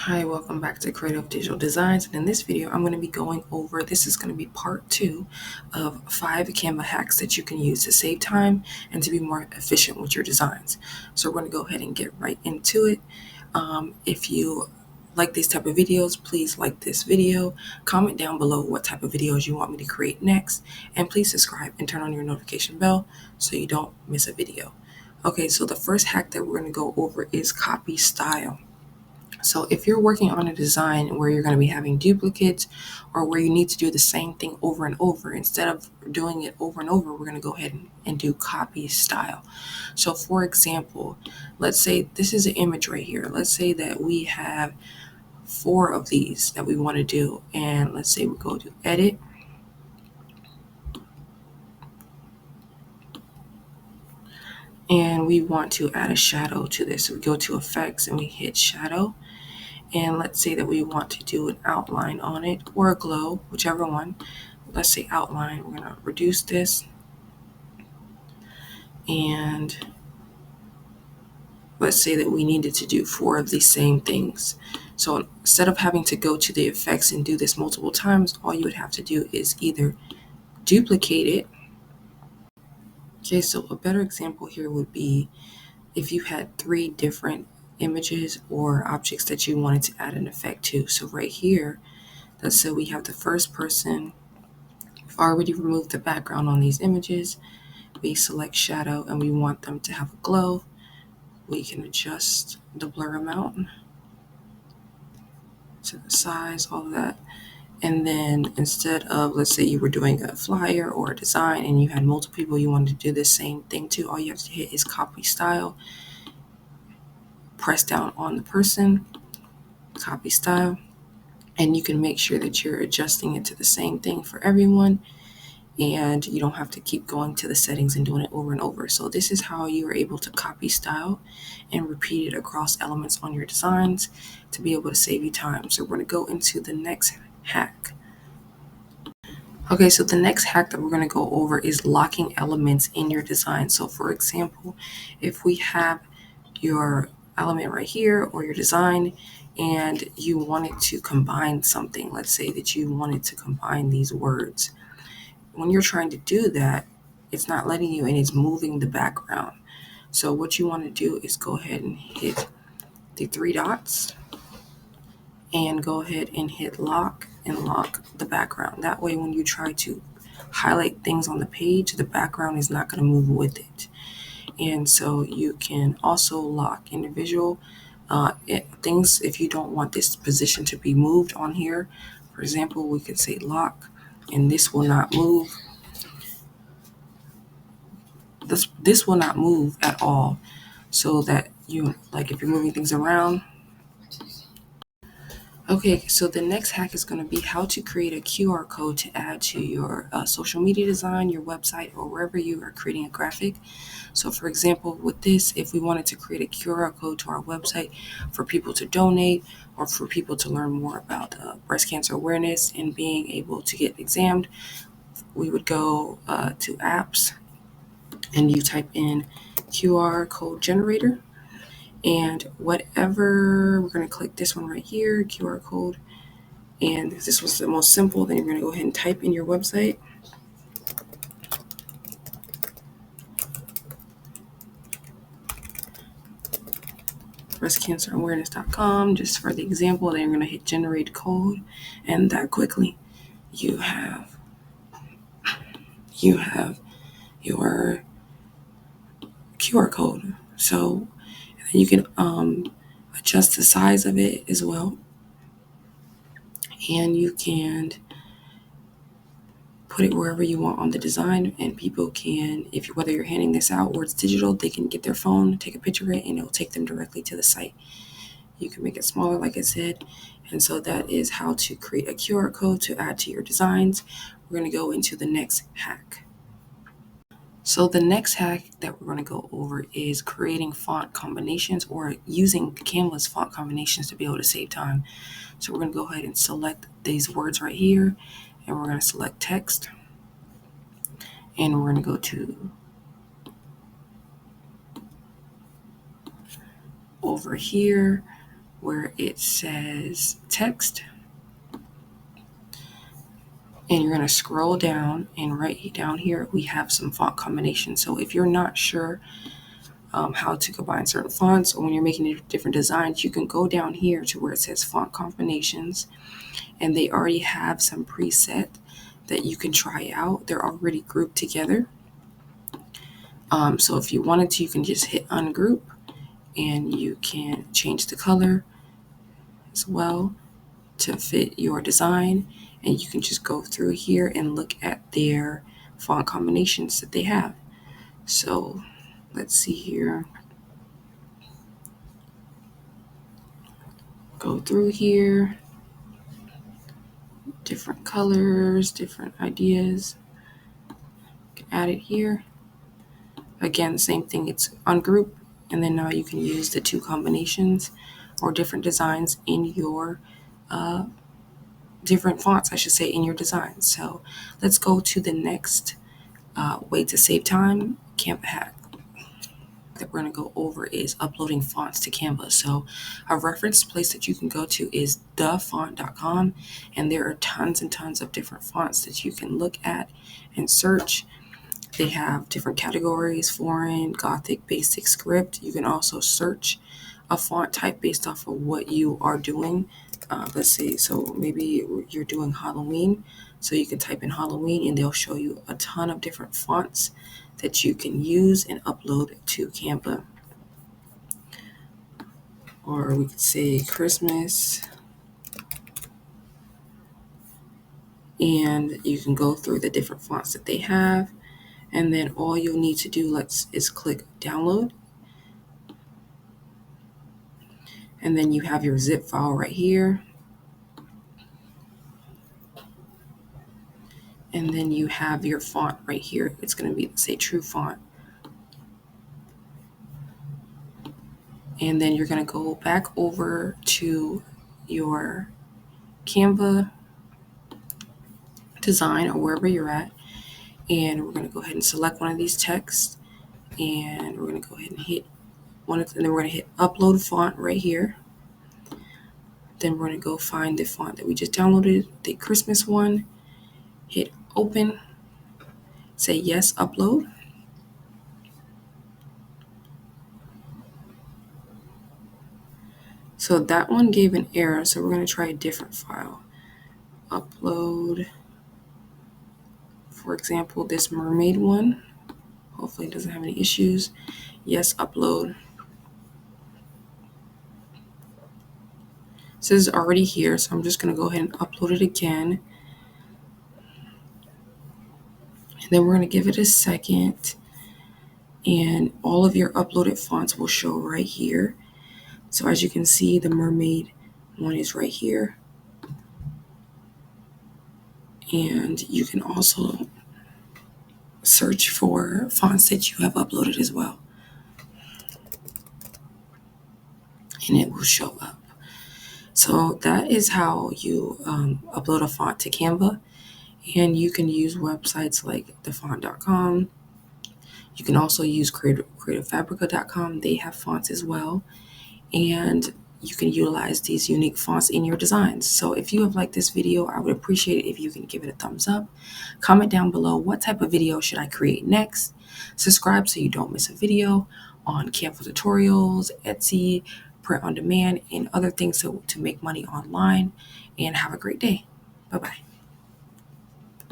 Hi, welcome back to Creative Digital Designs. And in this video, I'm going to be going over, this is going to be part 2 of 5 Canva hacks that you can use to save time and to be more efficient with your designs. So we're going to go ahead and get right into it. If you like these type of videos, please like this video, comment down below what type of videos you want me to create next, and please subscribe and turn on your notification bell so you don't miss a video. Okay, so the first hack that we're going to go over is copy style. So if you're working on a design where you're going to be having duplicates or where you need to do the same thing over and over, instead of doing it over and over, we're going to go ahead and do copy style. So for example, let's say this is an image right here. Let's say that we have 4 of these that we want to do. And let's say we go to edit. And we want to add a shadow to this. So we go to effects and we hit shadow. And let's say that we want to do an outline on it or a glow, whichever one. Let's say outline. We're going to reduce this. And let's say that we needed to do 4 of these same things. So instead of having to go to the effects and do this multiple times, all you would have to do is either duplicate it. Okay, so a better example here would be if you had 3 different images or objects that you wanted to add an effect to. So right here, let's say we have the first person. We've already removed the background on these images. We select shadow and we want them to have a glow. We can adjust the blur amount to the size, all of that. And then instead of, let's say you were doing a flyer or a design and you had multiple people you wanted to do the same thing to, all you have to hit is copy style, press down on the person, copy style, and you can make sure that you're adjusting it to the same thing for everyone. And you don't have to keep going to the settings and doing it over and over. So this is how you are able to copy style and repeat it across elements on your designs to be able to save you time. So we're going to go into the next hack. Okay, so the next hack that we're going to go over is locking elements in your design. So for example, if we have your element right here or your design and you wanted to combine something, let's say that you wanted to combine these words. When you're trying to do that, it's not letting you and it's moving the background. So what you want to do is go ahead and hit the 3 dots and go ahead and hit lock and lock the background. That way when you try to highlight things on the page, the background is not going to move with it. And so you can also lock individual things if you don't want this position to be moved on here. For example, we could say lock and this will not move. This will not move at all, so that you, like if you're moving things around. Okay, so the next hack is going to be how to create a QR code to add to your social media design, your website, or wherever you are creating a graphic. So for example, with this, if we wanted to create a QR code to our website for people to donate or for people to learn more about breast cancer awareness and being able to get examined, we would go to apps and you type in QR code generator. And whatever, we're going to click this one right here, QR code. And if this was the most simple, then you're going to go ahead and type in your website. breastcancerawareness.com, just for the example. Then you're going to hit generate code. And that quickly, you have your QR code. So you can adjust the size of it as well. And you can put it wherever you want on the design, and people can, whether you're handing this out or it's digital, they can get their phone, take a picture of it, and it'll take them directly to the site. You can make it smaller, like I said. And so that is how to create a QR code to add to your designs. We're going to go into the next hack. So the next hack that we're going to go over is creating font combinations or using Canva's font combinations to be able to save time. So we're going to go ahead and select these words right here, and we're going to select text, and we're going to go to over here, where it says text, and you're going to scroll down, and right down here we have some font combinations. So if you're not sure how to combine certain fonts, or when you're making different designs, you can go down here to where it says font combinations, and they already have some preset that you can try out. They're already grouped together. So if you wanted to, you can just hit ungroup, and you can change the color as well to fit your design. And you can just go through here and look at their font combinations that they have. So let's see here. Go through here. Different colors, different ideas. You can add it here. Again, same thing, it's ungroup, and then now you can use the two combinations or different designs in your different fonts, I should say, in your design. So let's go to the next way to save time, Canva hack that we're going to go over is uploading fonts to Canva. So a reference place that you can go to is thefont.com, and there are tons and tons of different fonts that you can look at and search. They have different categories: foreign, Gothic, basic, script. You can also search a font type based off of what you are doing. Let's see, so maybe you're doing Halloween, so you can type in Halloween and they'll show you a ton of different fonts that you can use and upload to Canva. Or we could say Christmas, and you can go through the different fonts that they have, and then all you'll need to do is click download, and then you have your zip file right here. And then you have your font right here. It's going to be, say, True Font. And then you're going to go back over to your Canva design or wherever you're at. And we're going to go ahead and select one of these texts. And we're going to go ahead and hit one, and then we're going to hit upload font right here. Then we're going to go find the font that we just downloaded, the Christmas one. Hit open. Say yes, upload. So that one gave an error, so we're going to try a different file. Upload, for example, this mermaid one. Hopefully it doesn't have any issues. Yes, upload. So this is already here, so I'm just going to go ahead and upload it again. And then we're going to give it a second. And all of your uploaded fonts will show right here. So as you can see, the mermaid one is right here. And you can also search for fonts that you have uploaded as well. And it will show up. So that is how you upload a font to Canva. And you can use websites like thefont.com. You can also use creativefabrica.com. They have fonts as well. And you can utilize these unique fonts in your designs. So if you have liked this video, I would appreciate it if you can give it a thumbs up. Comment down below what type of video should I create next. Subscribe so you don't miss a video on Canva tutorials, Etsy, print on demand, and other things to make money online. And have a great day. Bye-bye.